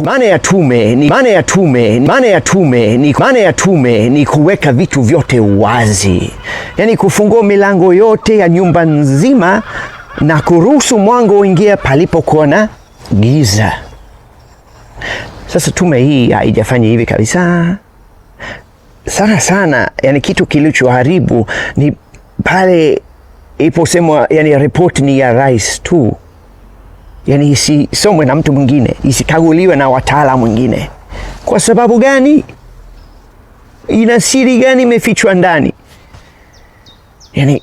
Maana ya tume ni kuweka vitu vyote wazi, yaani kufungua milango yote ya nyumba nzima na kuruhusu mwanga uingie palipokuwa na giza. Sasa tume hii haijafanya hivi kabisa. Sana yani kitu kilichoharibu ni pale iposemwa yani report ni ya rais tu, yani isisomwe na mtu mwingine, isikaguliwe na wataalamu mwingine. Kwa sababu gani? Ina siri gani imefichwa ndani? Yani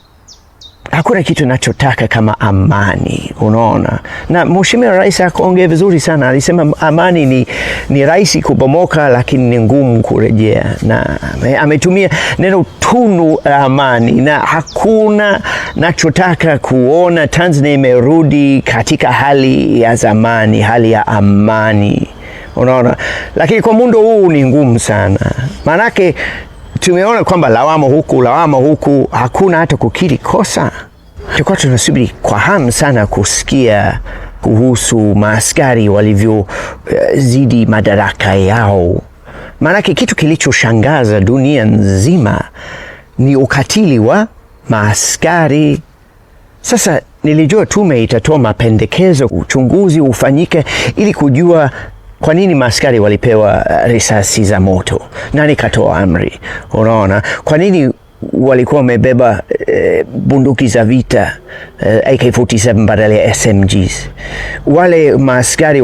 hakuna kitu nachotaka kama amani, unaona. Na Mheshimiwa Rais akaongea vizuri sana, alisema amani ni rahisi kubomoka lakini ni ngumu kurejea, na ametumia neno tunu amani, na hakuna nachotaka kuona Tanzania imerudi katika hali ya zamani, hali ya amani, unaona. Lakini kwa muundo huu ni ngumu sana, manake tumeona kwamba lawama huku, hakuna hata kukiri kosa. Tulikuwa tunasubiri kwa hamu sana kusikia kuhusu maaskari walivyozidi madaraka yao. Maanake kitu kilichoshangaza dunia nzima ni ukatili wa maaskari. Sasa nilijua tume itatoa mapendekezo, uchunguzi ufanyike ili kujua kwa nini maaskari walipewa risasi za moto, nani katoa amri, unaona. Kwa nini walikuwa wamebeba bunduki za vita AK-47 badala ya SMGs? Wale maaskari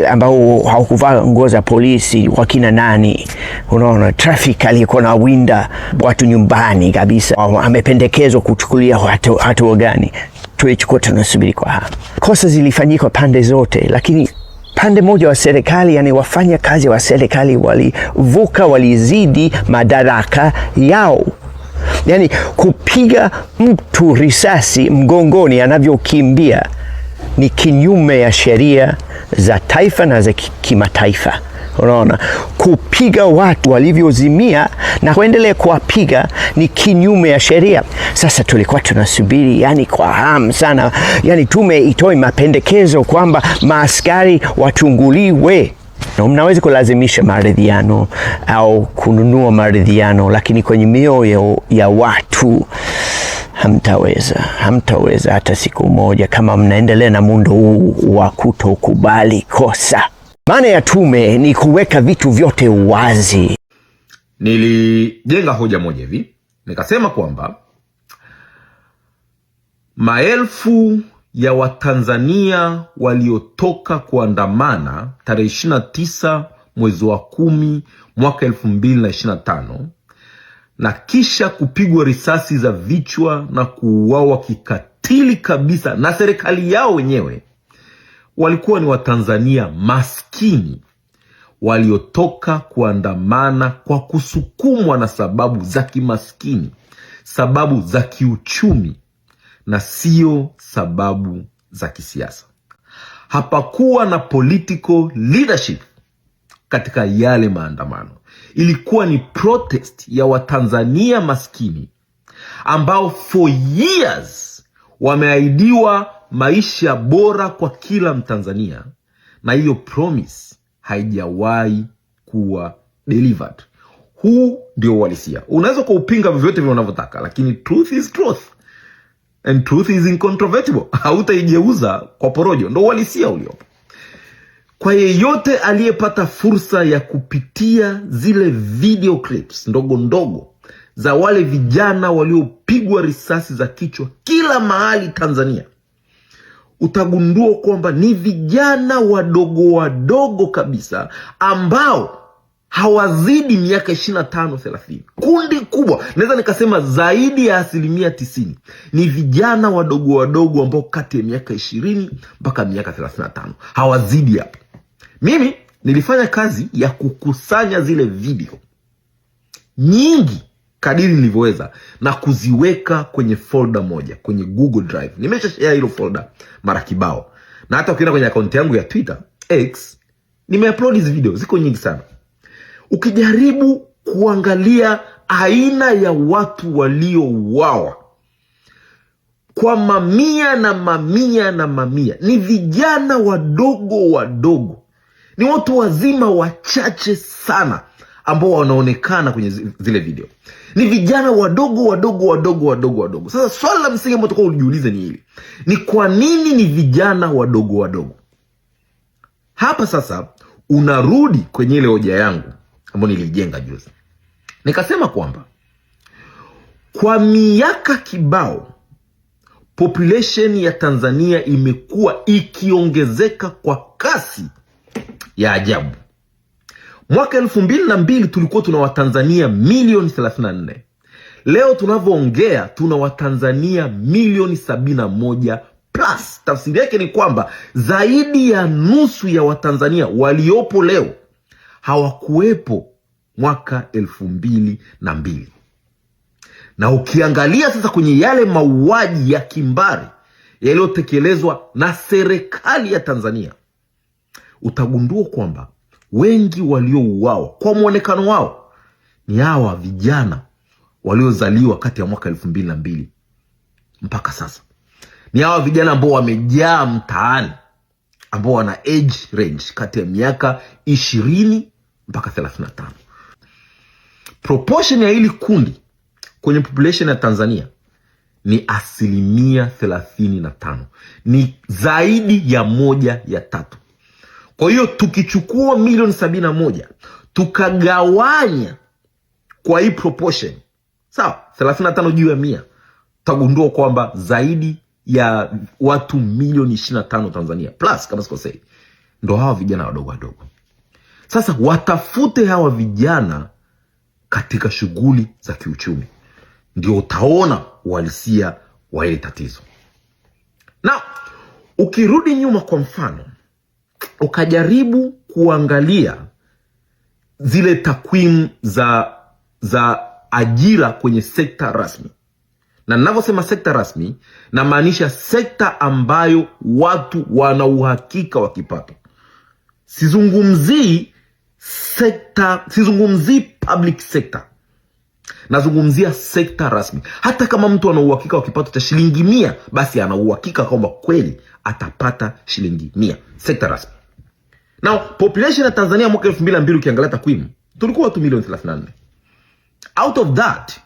ambao hawakuvaa nguo za polisi wakina nani, unaona. Traffic aliyekuwa na winda watu nyumbani kabisa, amependekezwa kuchukulia hatua gani? Tulichukua tunasubiri kwa hapo. Kosa zilifanyika pande zote, lakini pande moja wa serikali, yani wafanya kazi wa serikali walizidi madaraka yao. Yani kupiga mtu risasi mgongoni anavyokimbia ni kinyume ya sheria za taifa na za kimataifa, unaona. Kupiga watu walivyozimia na kuendelea kuwapiga ni kinyume ya sheria. Sasa tulikuwa tunasubiri yani kwa hamu sana, yani tume itoe mapendekezo kwamba maaskari wachunguliwe. Na mnaweza kulazimisha maridhiano au kununua maridhiano, lakini kwenye mioyo ya watu hamtaweza hata siku moja kama mnaendelea na muundo huu wa kutokubali kosa. Maana ya tume ni kuweka vitu vyote wazi. Nilijenga hoja moja hivi, nikasema kwamba maelfu ya Watanzania waliotoka kuandamana tarehe 29 mwezi wa 10 mwaka 2025 na kisha kupigwa risasi za vichwa na kuuawa kikatili kabisa na serikali yao wenyewe, walikuwa ni Watanzania maskini waliotoka kuandamana kwa kusukumwa na sababu za kimaskini, sababu za kiuchumi, na sio sababu za kisiasa. Hapakuwa na political leadership katika yale maandamano. Ilikuwa ni protest ya Watanzania maskini ambao for years wameahidiwa maisha bora kwa kila Mtanzania, na hiyo promise haijawahi kuwa delivered. Huu ndio uhalisia. Unaweza kuupinga vyovyote vile unavyotaka, lakini truth is truth. And truth is incontrovertible. Hautaigeuza kwa porojo. Ndo uhalisia uliopo. Kwa yeyote aliyepata fursa ya kupitia zile video clips ndogo za wale vijana waliopigwa risasi za kichwa kila mahali Tanzania, utagundua kwamba ni vijana wadogo kabisa ambao hawazidi miaka 25-30. Kundi kubwa, naweza nikasema zaidi ya 90% ni vijana wadogo ambao kati ya miaka 20 mpaka miaka 35. Hawazidi hapo. Mimi nilifanya kazi ya kukusanya zile video nyingi kadiri nilivyoweza na kuziweka kwenye folder moja kwenye Google Drive. Nimeshashare hilo folder mara kibao. Na hata ukienda kwenye account yangu ya Twitter X, nimeupload hizo video, ziko nyingi sana. Ukijaribu kuangalia aina ya watu waliouawa kwa mamia na mamia, ni vijana wadogo, Ni watu wazima wachache sana ambao wanaonekana kwenye zile video. Ni vijana wadogo. Sasa swali la msingi ambalo tukao ujiulize ni hili. Ni kwa nini ni vijana wadogo? Hapa sasa unarudi kwenye ile hoja yangu ambayo nilijenga juzi. Nikasema kwamba kwa miaka kibao population ya Tanzania imekuwa ikiongezeka kwa kasi ya ajabu. Mwaka 2002 tulikuwa tuna Watanzania milioni 34. Leo tunavyoongea tuna Watanzania milioni 71 plus. Tafsiri yake ni kwamba zaidi ya nusu ya Watanzania waliopo leo hawakuwepo mwaka 2002. Na ukiangalia sasa kwenye yale mauaji ya kimbari yaliyotekelezwa na serikali ya Tanzania, utagundua kwamba wengi waliouawa kwa muonekano wao ni hawa vijana waliozaliwa kati ya mwaka 2002 mpaka sasa. Ni hawa vijana ambao wamejaa mtaani, ambao wana age range kati ya miaka 20 mpaka 35. Proportion ya hili kundi kwenye population ya Tanzania ni 35%. Ni zaidi ya 1/3. Kwa hiyo tukichukua milioni 71 tukagawanya kwa hii proportion, sawa, 35 juu ya 100, utagundua kwamba zaidi ya watu milioni 25 Tanzania plus, kama sikosei, ndo hawa vijana wadogo. Sasa watafute hawa vijana katika shughuli za kiuchumi, ndio utaona uhalisia wa ile tatizo. Na ukirudi nyuma, kwa mfano, ukajaribu kuangalia zile takwimu za ajira kwenye sekta rasmi. Na ninavyosema sekta rasmi, na maanisha sekta ambayo watu wana uhakika wa kipato. Sizungumzii public sector. Nazungumzia sekta rasmi. Hata kama mtu ana uhakika wa kipato cha shilingi 100, basi ana uhakika kwamba kweli atapata shilingi 100. Sekta rasmi. Now, population ya Tanzania mwaka 2002 ukiangalia takwimu, tulikuwa watu milioni 34. Out of that,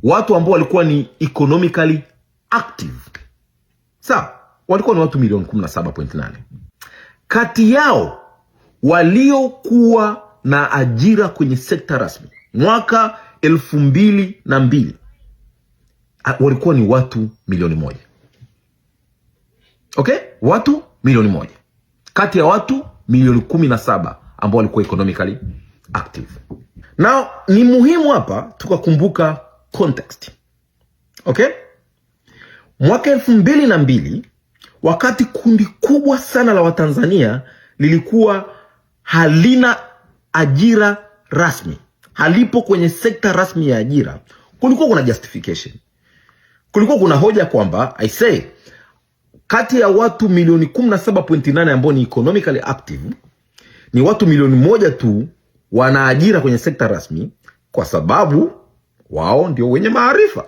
watu ambao walikuwa ni economically active, sawa, walikuwa ni watu milioni 17.8. Kati yao waliokuwa na ajira kwenye sekta rasmi mwaka 2002 walikuwa ni watu milioni 1. Okay? Watu milioni 1 kati ya watu milioni 17 ambao walikuwa economically active. Now, ni muhimu hapa tukakumbuka context. Okay? Mwaka 2002, wakati kundi kubwa sana la Watanzania lilikuwa halina ajira rasmi, halipo kwenye sekta rasmi ya ajira, kulikuwa kuna justification. Kulikuwa kuna hoja kwamba kati ya watu milioni 17.8 ambao ni economically active, ni watu milioni 1 tu wana ajira kwenye sekta rasmi, kwa sababu wao ndio wenye maarifa,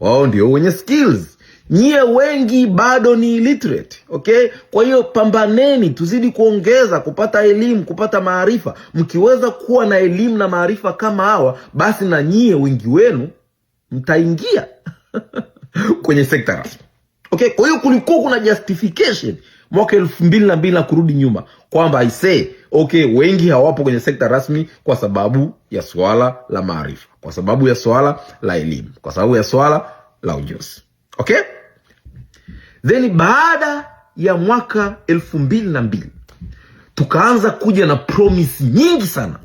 wao ndio wenye skills. Nyie wengi bado ni illiterate. Okay? Kwa hiyo pambaneni, tuzidi kuongeza, kupata elimu, kupata maarifa. Mkiweza kuwa na elimu na maarifa kama hawa, basi na nyie wengi wenu mtaingia kwenye sekta rasmi. Okay? Kwa hiyo kulikuwa kuna justification mwaka 2002 na kurudi nyuma kwamba wengi hawapo kwenye sekta rasmi kwa sababu ya swala la maarifa, kwa sababu ya swala la elimu, kwa sababu ya swala la ujuzi. Okay? Then baada ya mwaka 2002 tukaanza kuja na promise nyingi sana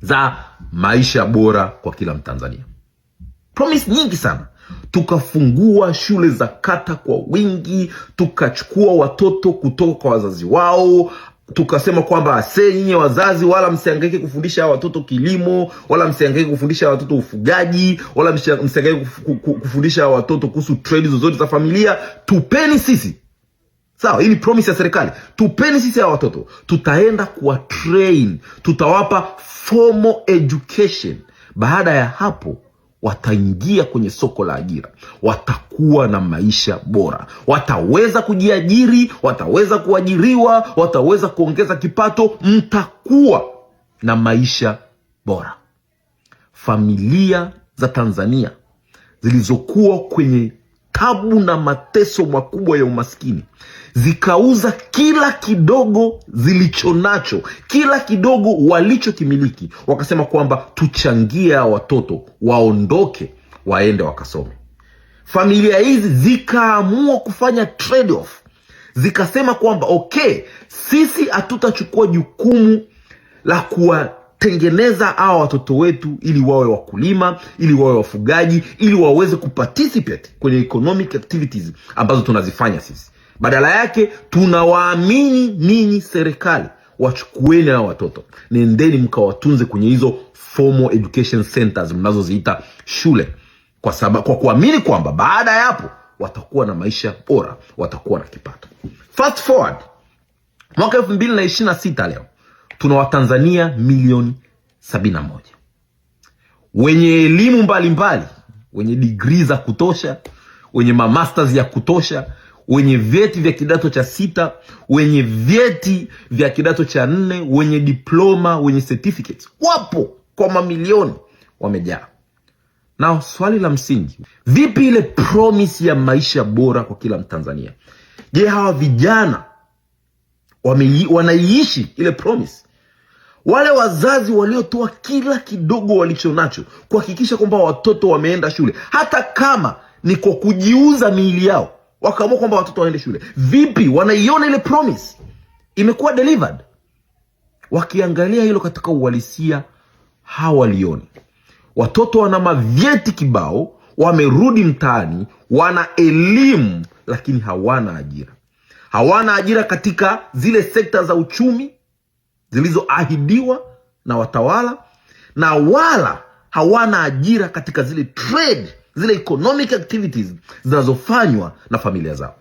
za maisha bora kwa kila Mtanzania. Promise nyingi sana. Tukafungua shule za kata kwa wingi, tukachukua watoto kutoka kwa wazazi wao, tukasema kwamba nyinyi wazazi wala msihangaike kufundisha watoto kilimo, wala msihangaike kufundisha watoto ufugaji, wala msihangaike kufundisha watoto kuhusu trade zozote za familia. Tupeni sisi. Sawa, hii ni promise ya serikali. Tupeni sisi ya watoto. Tutaenda kuwa train, tutawapa formal education. Baada ya hapo wataingia kwenye soko la ajira, watakuwa na maisha bora, wataweza kujiajiri, wataweza kuajiriwa, wataweza kuongeza kipato, mtakuwa na maisha bora. Familia za Tanzania zilizokuwa kwenye tabu na mateso makubwa ya umaskini, zikauza kila kidogo zilichonacho, kila kidogo walichokimiliki, wakasema kwamba tuchangie watoto waondoke waende wakasome. Familia hizi zikaamua kufanya trade off, zikasema kwamba okay, sisi hatutachukua jukumu la kuwatengeneza hawa watoto wetu ili wawe wakulima, ili wawe wafugaji, ili waweze kuparticipate kwenye economic activities ambazo tunazifanya sisi. Badala yake tunawaamini ninyi serikali, wachukueni hawa watoto, nendeni mkawatunze kwenye hizo formal education centers mnazoziita shule, kwa kuamini kwamba baada ya hapo watakuwa na maisha bora, watakuwa na kipato. Fast forward mwaka 2026, leo tuna Watanzania milioni 71 wenye elimu mbalimbali, wenye degree za kutosha, wenye masters ya kutosha, wenye vyeti vya kidato cha 6, wenye vyeti vya kidato cha 4, wenye diploma, wenye certificates, wapo kwa mamilioni, wamejaa. Na swali la msingi, vipi ile promise ya maisha bora kwa kila Mtanzania? Je, hawa vijana wanaiishi ile promise? Wale wazazi waliotoa kila kidogo walichonacho kuhakikisha kwamba watoto wameenda shule, hata kama ni kwa kujiuza miili yao, wakaamua kwamba watoto waende shule, vipi wanaiona ile promise imekuwa delivered? Wakiangalia hilo katika uhalisia, hawalioni. Watoto wana mavyeti kibao, wamerudi mtaani, wana elimu, lakini hawana ajira. Hawana ajira katika zile sekta za uchumi zilizoahidiwa na watawala, na wala hawana ajira katika zile trade, zile economic activities zinazofanywa na familia zao.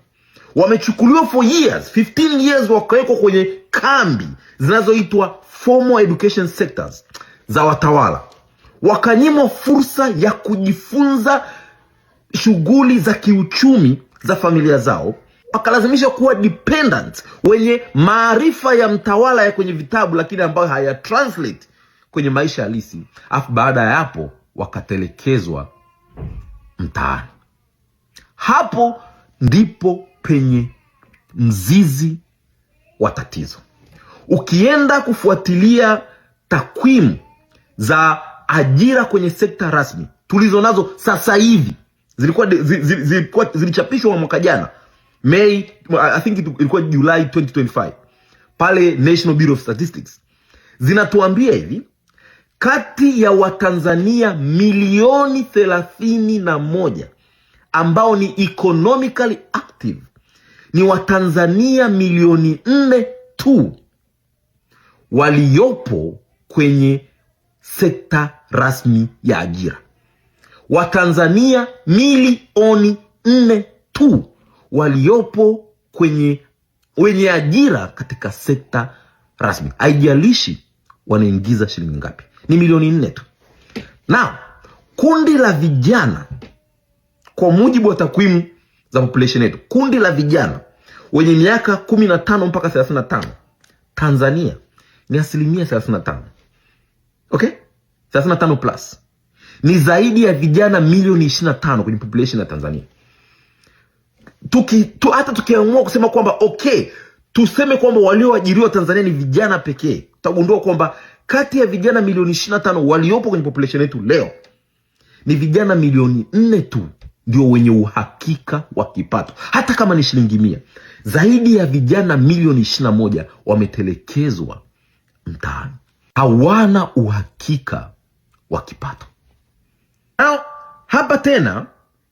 Wamechukuliwa for years, 15 years, wakawekwa kwenye kambi zinazoitwa formal education sectors za watawala, wakanyimwa fursa ya kujifunza shughuli za kiuchumi za familia zao, wakalazimisha kuwa dependent, wenye maarifa ya mtawala ya kwenye vitabu, lakini ambayo haya translate kwenye maisha halisi. Afu baada ya hapo wakatelekezwa mtaani. Hapo ndipo penye mzizi wa tatizo. Ukienda kufuatilia takwimu za ajira kwenye sekta rasmi tulizo nazo sasa hivi, zilichapishwa mwaka jana May, I think ilikuwa July 2025, pale National Bureau of Statistics, zinatuambia hivi: kati ya Watanzania milioni 31 ambao ni economically active, ni Watanzania milioni 4 tu waliopo kwenye sekta rasmi ya ajira. Watanzania milioni 4 tu waliopo wenye ajira katika sekta rasmi, haijalishi wanaingiza shilingi ngapi, ni milioni 4 tu. Na kundi la vijana, kwa mujibu wa takwimu za population yetu, kundi la vijana wenye miaka 15 mpaka 35 Tanzania ni 35%. Okay? 35 plus. Ni zaidi ya vijana milioni 25 kwenye population ya Tanzania. Hata tukiamua kusema kwamba okay, tuseme kwamba walioajiriwa Tanzania ni vijana pekee, utagundua kwamba kati ya vijana milioni 25 waliopo kwenye population yetu leo, ni vijana milioni 4 tu ndio wenye uhakika wa kipato, hata kama ni shilingi 100. Zaidi ya vijana milioni 21 wametelekezwa mtaani, hawana uhakika wa kipato. Now, hapa tena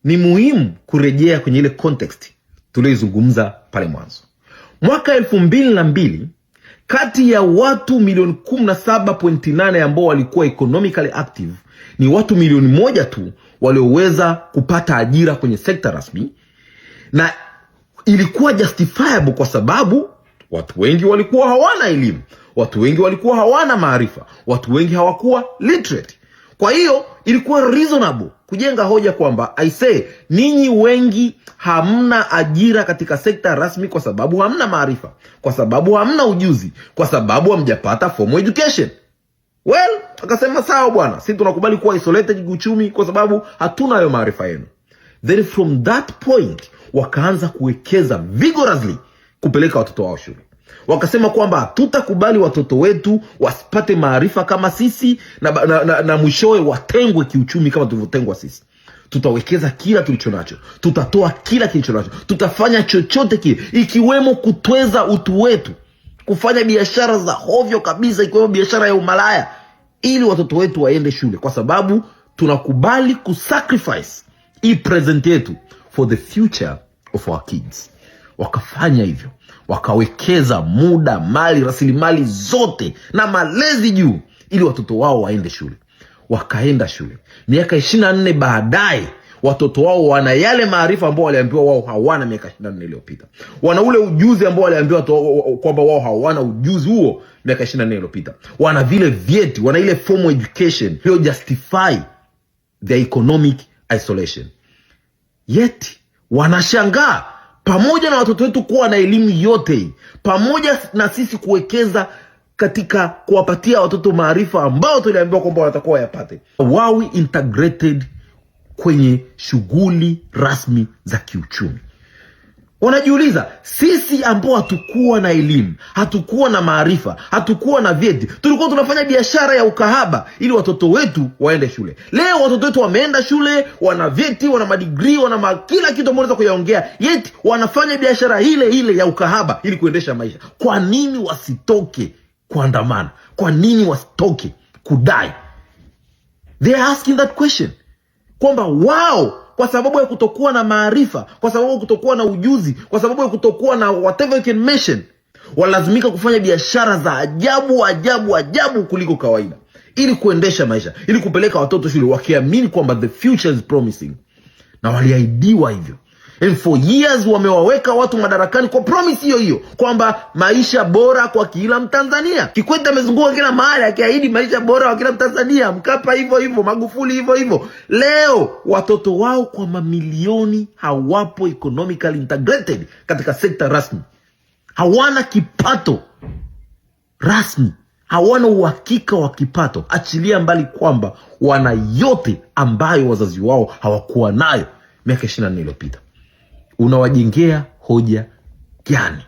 ni muhimu kurejea kwenye ile context tulioizungumza pale mwanzo. Mwaka 2002, kati ya watu milioni 17.8 ambao walikuwa economically active, ni watu milioni 1 tu walioweza kupata ajira kwenye sekta rasmi, na ilikuwa justifiable kwa sababu watu wengi walikuwa hawana elimu, watu wengi walikuwa hawana maarifa, watu wengi hawakuwa literate. Kwa hiyo ilikuwa reasonable kujenga hoja kwamba ninyi wengi hamna ajira katika sekta rasmi kwa sababu hamna maarifa, kwa sababu hamna ujuzi, kwa sababu hamjapata formal education. Well, akasema sawa bwana, sisi tunakubali kuwa isolated kiuchumi kwa sababu hatuna hayo maarifa yenu. Then from that point wakaanza kuwekeza vigorously kupeleka watoto wao shule. Wakasema kwamba hatutakubali watoto wetu wasipate maarifa kama sisi na mwishowe watengwe kiuchumi kama tulivyotengwa sisi. Tutawekeza kila tulicho nacho, tutatoa kila kilicho nacho, tutafanya chochote kile, ikiwemo kutweza utu wetu, kufanya biashara za hovyo kabisa, ikiwemo biashara ya umalaya, ili watoto wetu waende shule, kwa sababu tunakubali kusacrifice hii present yetu for the future of our kids. Wakafanya hivyo, wakawekeza muda, mali, rasilimali zote na malezi juu ili watoto wao waende shule. Wakaenda shule. Miaka 24 baadaye watoto wao wana yale maarifa ambao waliambiwa wao hawana miaka 24 iliyopita. Wana ule ujuzi ambao waliambiwa kwamba wao hawana ujuzi huo miaka 24 iliyopita. Wana vile vyeti, wana ile formal education hiyo justify the economic isolation. Yet wanashangaa, pamoja na watoto wetu kuwa na elimu yote hii, pamoja na sisi kuwekeza katika kuwapatia watoto maarifa ambao tuliambiwa kwamba watakuwa yapate, wawi integrated kwenye shughuli rasmi za kiuchumi. Wanajiuliza, sisi ambao hatukuwa na elimu, hatukuwa na maarifa, hatukuwa na vyeti, tulikuwa tunafanya biashara ya ukahaba ili watoto wetu waende shule. Leo watoto wetu wameenda shule, wana vyeti, wana madigrii, wana kila kitu ambacho unaweza kuyaongea, yet wanafanya biashara ile ya ukahaba ili kuendesha maisha. Kwa nini wasitoke kuandamana? Kwa nini wasitoke kudai? They are asking that question. Kwamba wao, kwa sababu ya kutokuwa na maarifa, kwa sababu ya kutokuwa na ujuzi, kwa sababu ya kutokuwa na whatever you can mention, walazimika kufanya biashara za ajabu kuliko kawaida ili kuendesha maisha, ili kupeleka watoto shule, wakiamini kwamba the future is promising. Na waliahidiwa hivyo. And for years wamewaweka watu madarakani kwa promise hiyo kwamba maisha bora kwa kila Mtanzania. Kikwete amezunguka kila mahali akiahidi maisha bora kwa kila Mtanzania, Mkapa hivyo, Magufuli hivyo. Leo watoto wao kwa mamilioni hawapo economically integrated katika sekta rasmi. Hawana kipato rasmi, hawana uhakika wa kipato, achilia mbali kwamba wana yote ambayo wazazi wao hawakuwa nayo miaka 24 iliyopita. Unawajengea hoja gani?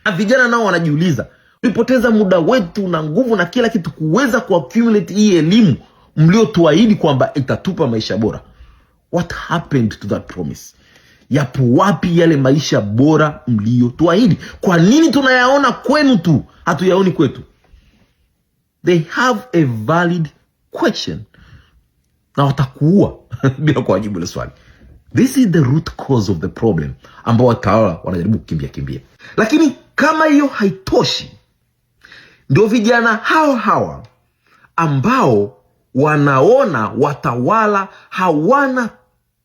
Na vijana nao wanajiuliza, tulipoteza muda wetu na nguvu na kila kitu kuweza kuaccumulate hii elimu mliotuahidi kwamba itatupa maisha bora. What happened to that promise? Yapo wapi yale maisha bora mliotuahidi? Kwa nini tunayaona kwenu tu, hatuyaoni kwetu? They have a valid question. Na watakuua bila kuwajibu ile swali. This is the root cause of the problem ambao watawala wanajaribu kukimbia. Lakini kama hiyo haitoshi, ndio vijana hawa ambao wanaona watawala hawana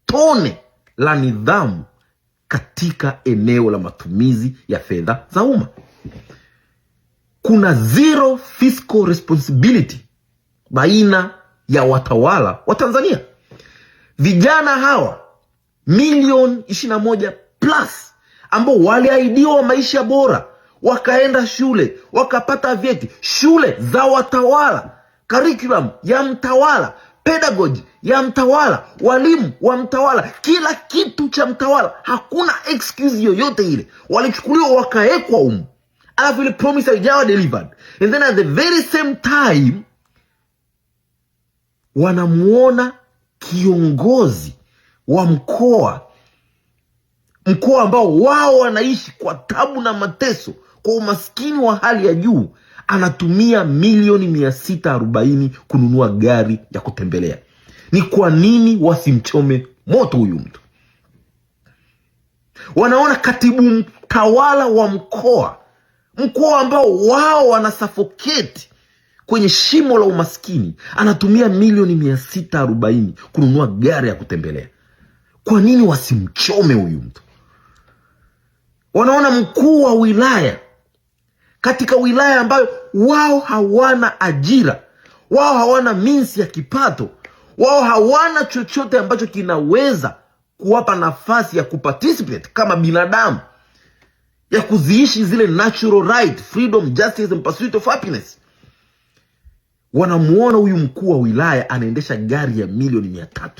tone la nidhamu katika eneo la matumizi ya fedha za umma. Kuna zero fiscal responsibility baina ya watawala wa Tanzania. Vijana hawa milioni 21 plus ambao waliahidiwa maisha bora, wakaenda shule, wakapata vyeti, shule za watawala, curriculum ya mtawala, pedagogy ya mtawala, walimu wa mtawala, kila kitu cha mtawala, hakuna excuse yoyote ile. Walichukuliwa wakaekwa alafu ile promise haijawa delivered. And then at the very same time wanamuona kiongozi wa mkoa ambao wao wanaishi kwa tabu na mateso, kwa umaskini wa hali ya juu, anatumia milioni 640 kununua gari ya kutembelea. Ni kwa nini wasimchome moto huyu mtu? Wanaona katibu mtawala wa mkoa ambao wao wanasuffocate kwenye shimo la umaskini, anatumia milioni 640 kununua gari ya kutembelea. Kwa nini wasimchome huyu mtu? Wanaona mkuu wa wilaya katika wilaya ambayo wao hawana ajira, wao hawana means ya kipato, Wao hawana chochote ambacho kinaweza kuwapa nafasi ya kuparticipate kama binadamu, ya kuziishi zile natural right, freedom, justice and pursuit of happiness. Wanamuona huyu mkuu wa wilaya anaendesha gari ya milioni 300.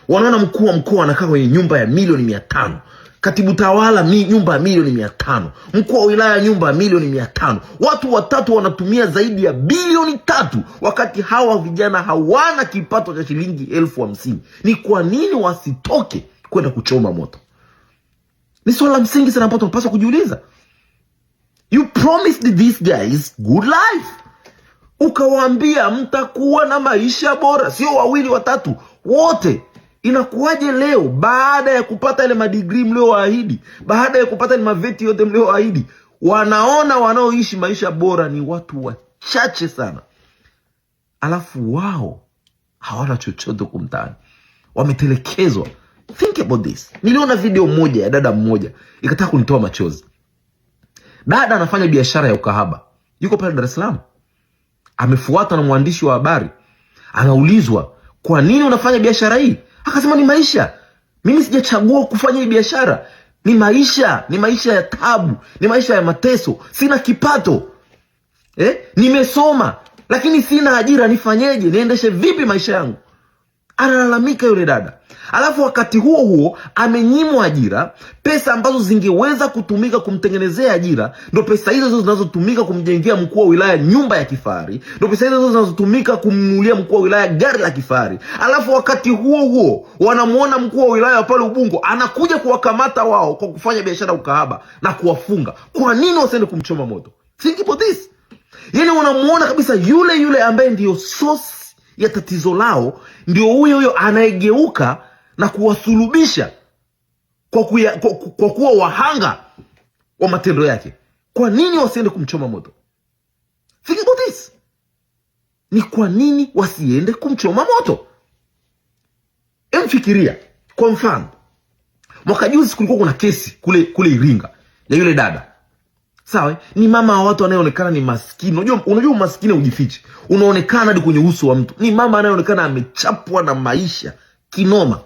Wanaona mkuu wa mkoa anakaa kwenye nyumba ya milioni 500. Katibu tawala nyumba ya milioni 500. Mkuu wa wilaya nyumba ya milioni 500. Watu watatu wanatumia zaidi ya bilioni 3, wakati hawa vijana hawana kipato cha shilingi 50,000. Ni kwa nini wasitoke kwenda kuchoma moto? Ni swala la msingi sana ambalo tunapaswa kujiuliza. You promised these guys good life. Ukawaambia mtakuwa na maisha bora, sio wawili watatu, wote. Inakuwaje leo baada ya kupata ile madigrii mliowaahidi, baada ya kupata ile maveti yote mliowaahidi, wanaona wanaoishi maisha bora ni watu wachache sana, alafu wao hawana chochote kumtaani, wametelekezwa? Think about this. Niliona video moja ya dada mmoja ikataka kunitoa machozi. Dada anafanya biashara ya ukahaba, yuko pale Dar es Salaam, amefuatwa na mwandishi wa habari, anaulizwa, kwa nini unafanya biashara hii? Akasema ni maisha. Mimi sijachagua kufanya hii biashara. Ni maisha, ni maisha ya tabu, ni maisha ya mateso. Sina kipato. Nimesoma lakini sina ajira, nifanyeje? Niendeshe vipi maisha yangu? Analalamika yule dada. Alafu wakati huo huo amenyimwa ajira, pesa ambazo zingeweza kutumika kumtengenezea ajira, ndo pesa hizo zinazotumika kumjengea mkuu wa wilaya nyumba ya kifahari, ndo pesa hizo zinazotumika kumnunulia mkuu wa wilaya gari la kifahari. Alafu wakati huo huo wanamuona mkuu wa wilaya pale Ubungo anakuja kuwakamata wao kwa kufanya biashara ukahaba na kuwafunga. Kwa nini wasiende kumchoma moto? Think about this. Yaani unamuona kabisa yule ambaye ndio source ya tatizo lao ndio huyo anayegeuka na kuwasulubisha kwa kuwa wahanga wa matendo yake. Kwa nini wasiende kumchoma moto? Think about this. Ni kwa nini wasiende kumchoma moto? Emfikiria, kwa mfano, mwaka juzi kulikuwa kuna kesi kule Iringa ya yule dada. Sawa, ni mama wa watu anayeonekana ni maskini. Unajua maskini ujifiche. Unaonekana hadi kwenye uso wa mtu. Ni mama anayeonekana amechapwa na maisha kinoma.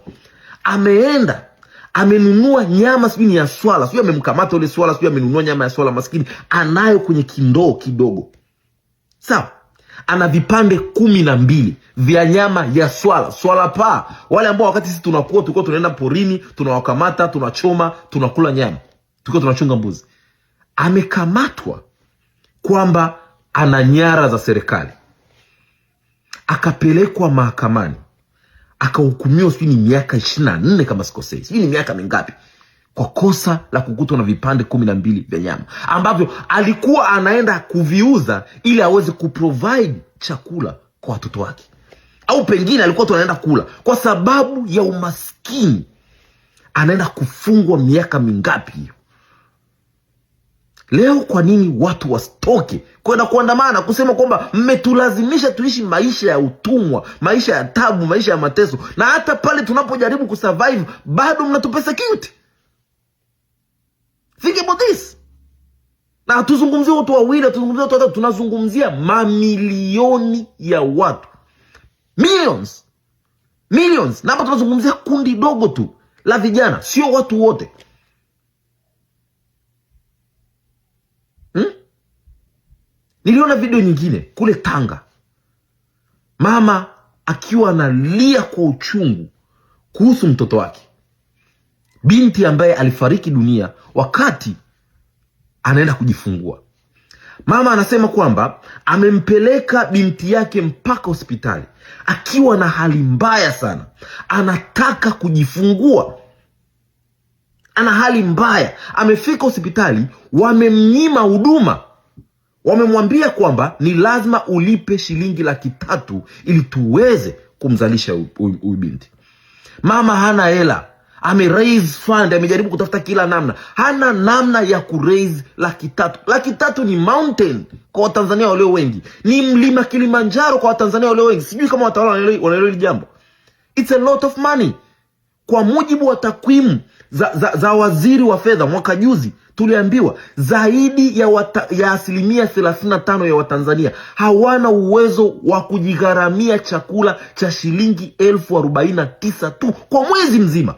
Ameenda, amenunua nyama sijui ya swala, sijui amemkamata yule swala, sijui amenunua nyama ya swala, maskini anayo kwenye kindoo kidogo. Sawa? Ana vipande 12 vya nyama ya swala paa. Wale ambao wakati sisi tulikuwa tunaenda porini, tunawakamata, tunachoma, tunakula nyama. Tulikuwa tunachunga mbuzi. Amekamatwa kwamba ana nyara za serikali, akapelekwa mahakamani, akahukumiwa sijui ni miaka 24 kama sikosei, sijui ni miaka mingapi, kwa kosa la kukutwa na vipande 12 vya nyama ambavyo alikuwa anaenda kuviuza ili aweze kuprovide chakula kwa watoto wake, au pengine alikuwa tunaenda kula. Kwa sababu ya umaskini anaenda kufungwa miaka mingapi hiyo? Leo kwa nini watu wasitoke kwenda kuandamana kusema kwamba mmetulazimisha tuishi maisha ya utumwa, maisha ya tabu, maisha ya mateso, na hata pale tunapojaribu kusurvive bado mnatupersecute? Think about this. Na hatuzungumzia watu wawili, hatuzungumzia watu watatu, tunazungumzia mamilioni ya watu. Millions. Na hapa tunazungumzia kundi dogo tu la vijana, sio watu wote. Niliona video nyingine kule Tanga, mama akiwa analia kwa uchungu kuhusu mtoto wake, binti ambaye alifariki dunia wakati anaenda kujifungua. Mama anasema kwamba amempeleka binti yake mpaka hospitali akiwa na hali mbaya sana, anataka kujifungua, ana hali mbaya. Amefika hospitali, wamemnyima huduma. Wamemwambia kwamba ni lazima ulipe shilingi 300,000 ili tuweze kumzalisha huyu binti. Mama hana hela, raise fund, amejaribu kutafuta kila namna, hana namna ya raise 300,000. 300,000 ni mountain kwa Watanzania walio wengi, ni mlima Kilimanjaro kwa Watanzania walio wengi. Sijui kama watawala wanaelewa hili jambo. It's a lot of money. Kwa mujibu wa takwimu za waziri wa fedha mwaka juzi, Tuliambiwa zaidi ya asilimia 35 ya Watanzania hawana uwezo wa kujigharamia chakula cha shilingi 49,000 tu kwa mwezi mzima.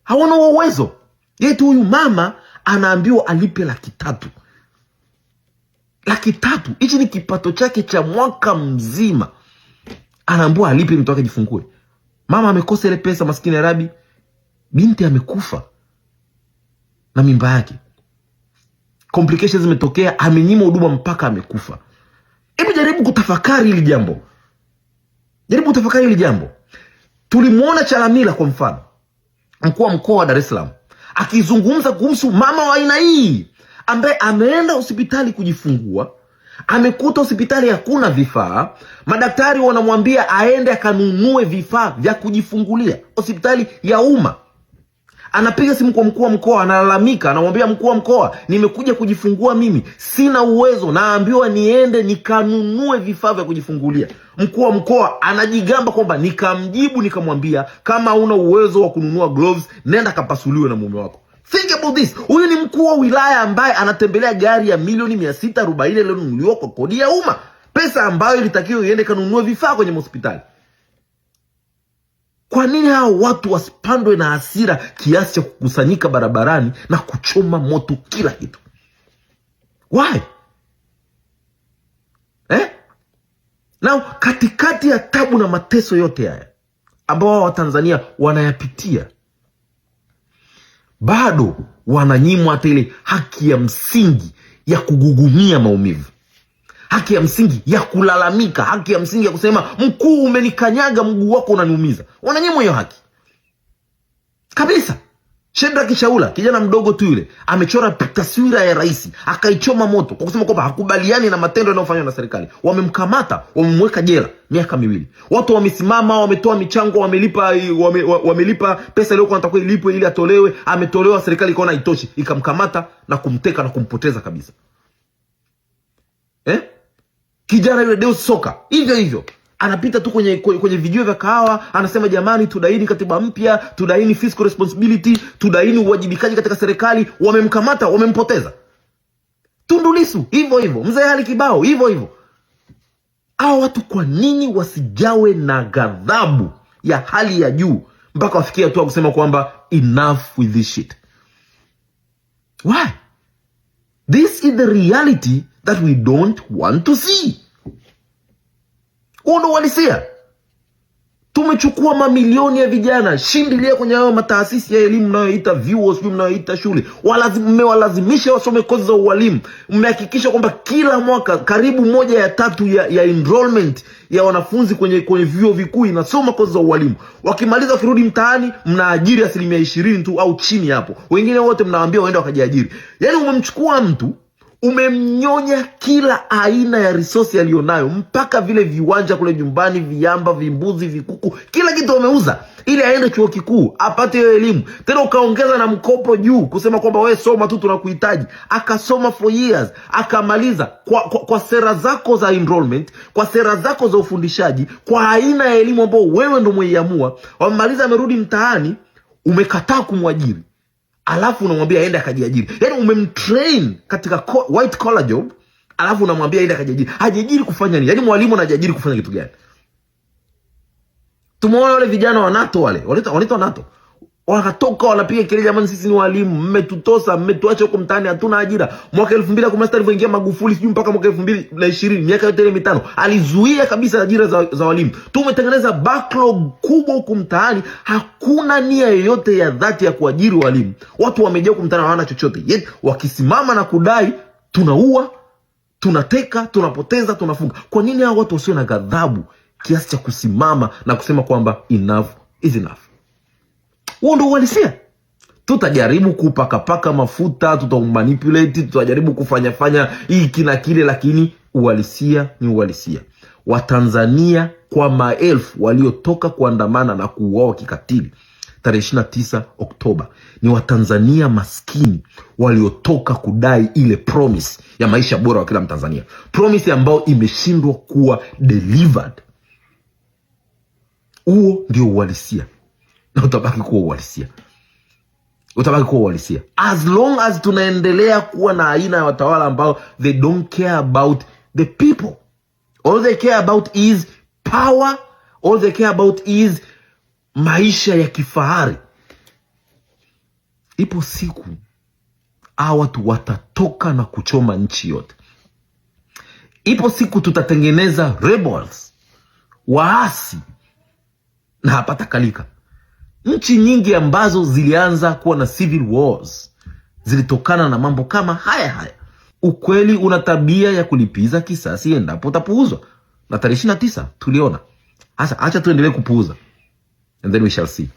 Hawana uwezo. Yetu huyu mama anaambiwa alipe 300,000. 300,000, hichi ni kipato chake cha mwaka mzima. Anaambiwa alipe mtu wake jifungue. Mama amekosa ile pesa, maskini ya Rabi. Binti amekufa na mimba yake. Complications zimetokea, amenyima huduma mpaka amekufa. Hebu jaribu kutafakari hili jambo. Tulimuona Chalamila kwa mfano, mkuu wa mkoa wa Dar es Salaam, akizungumza kuhusu mama wa aina hii ambaye ameenda hospitali kujifungua, amekuta hospitali hakuna vifaa, madaktari wanamwambia aende akanunue vifaa vya kujifungulia hospitali ya umma. Anapiga simu kwa mkuu wa mkoa, analalamika, anamwambia mkuu wa mkoa, nimekuja kujifungua mimi, sina uwezo, naambiwa niende nikanunue vifaa vya kujifungulia. Mkuu wa mkoa anajigamba kwamba nikamjibu nikamwambia, kama una uwezo wa kununua gloves, nenda kapasuliwe na mume wako. Think about this. Huyu ni mkuu wa wilaya ambaye anatembelea gari ya milioni 640 iliyonunuliwa kwa kodi ya umma, pesa ambayo ilitakiwa iende kanunue vifaa kwenye hospitali. Kwa nini hao watu wasipandwe na hasira kiasi cha kukusanyika barabarani na kuchoma moto kila kitu? Why? Now, katikati ya tabu na mateso yote haya ambao Watanzania wanayapitia, bado wananyimwa hata ile haki ya msingi ya kugugumia maumivu, haki ya msingi ya kulalamika, haki ya msingi ya kusema mkuu, umenikanyaga, mguu wako unaniumiza. Wananyimwa hiyo haki kabisa. Shedrack Shaula, kijana mdogo tu yule, amechora taswira ya rais, akaichoma moto kwa kusema kwamba hakubaliani na matendo yanayofanywa na serikali. Wamemkamata, wamemweka jela miaka 2. Watu wamesimama, wametoa michango, wamelipa pesa ile kwa natakuwa ilipwe ili atolewe, ametolewa, serikali ikaona haitoshi, ikamkamata na kumteka na kumpoteza kabisa. Kijana yule Deus Soka hivyo anapita tu kwenye vijio vya kahawa, anasema jamani, tudaini katiba mpya, tudaini fiscal responsibility, tudaini uwajibikaji katika serikali. Wamemkamata, wamempoteza. Tundu Lissu hivyo, Mzee Ali Kibao hivyo. Hao watu kwa nini wasijawe na ghadhabu ya hali ya juu mpaka wafikia tu kusema kwamba enough with this shit? Why? This is the reality that we don't want to see. Ndo walisia. Tumechukua mamilioni ya vijana, shindilia kwenye hayo mataasisi ya elimu mnayoita vyuo, sio mnayoita shule. Mmewalazimisha wasome kozi za ualimu. Mmehakikisha kwamba kila mwaka karibu 1/3 ya enrollment ya wanafunzi kwenye vyuo vikuu inasoma kozi za ualimu. Wakimaliza wakirudi mtaani, mnaajiri 20% tu au chini hapo. Wengine wote mnawaambia waende wakajiajiri. Yaani umemchukua mtu, umemnyonya kila aina ya resource alionayo, mpaka vile viwanja kule nyumbani, viamba, vimbuzi, vikuku, kila kitu wameuza ili aende chuo kikuu apate hiyo elimu. Tena ukaongeza na mkopo juu kusema kwamba wewe soma tu, tunakuhitaji. Akasoma for years, akamaliza kwa sera zako za enrollment, kwa sera zako za ufundishaji, kwa aina ya elimu ambayo wewe ndio umeiamua. Wamaliza, amerudi mtaani, umekataa kumwajiri. Alafu unamwambia aende akajiajiri. Yaani umemtrain katika white collar job, alafu unamwambia aende akajiajiri. Hajiajiri kufanya nini? Yaani mwalimu anajiajiri kufanya kitu gani? Tumeona wale vijana wa NATO wale, wanaitwa NATO. Wakatoka wanapiga kelele, jamani, sisi ni walimu, mmetutosa, mmetuacha huko mtaani, hatuna ajira. Mwaka 2016 alipoingia Magufuli, sijui mpaka mwaka 2020, miaka yote ile 5, alizuia kabisa ajira za walimu. Tumetengeneza backlog kubwa huko mtaani, hakuna nia yoyote ya dhati ya kuajiri walimu. Watu wamejaa huko mtaani, hawana chochote. Yet wakisimama na kudai, tunaua, tunateka, tunapoteza, tunafunga. Kwa nini hao watu wasio na ghadhabu kiasi cha kusimama na kusema kwamba enough is enough? Huo ndo uhalisia. Tutajaribu kupaka mafuta, tutamanipulate, tutajaribu kufanya hiki na kile, lakini uhalisia ni uhalisia. Watanzania kwa maelfu waliotoka kuandamana na kuuawa kikatili tarehe 29 Oktoba ni Watanzania maskini waliotoka kudai ile promise ya maisha bora wa kila Mtanzania. Promise ambayo imeshindwa kuwa delivered. Huo ndio uhalisia. Na utabaki kuwa uhalisia. utabaki kuwa uhalisia. As long as tunaendelea kuwa na aina ya watawala ambao they don't care about the people, all they care about is power, all they care about is maisha ya kifahari, ipo siku hawa watu watatoka na kuchoma nchi yote. Ipo siku tutatengeneza rebels, waasi, na hapatakalika. Nchi nyingi ambazo zilianza kuwa na civil wars zilitokana na mambo kama haya. Ukweli una tabia ya kulipiza kisasi endapo utapuuzwa, na tarehe 29 tuliona. Acha tuendelee kupuuza, and then we shall see.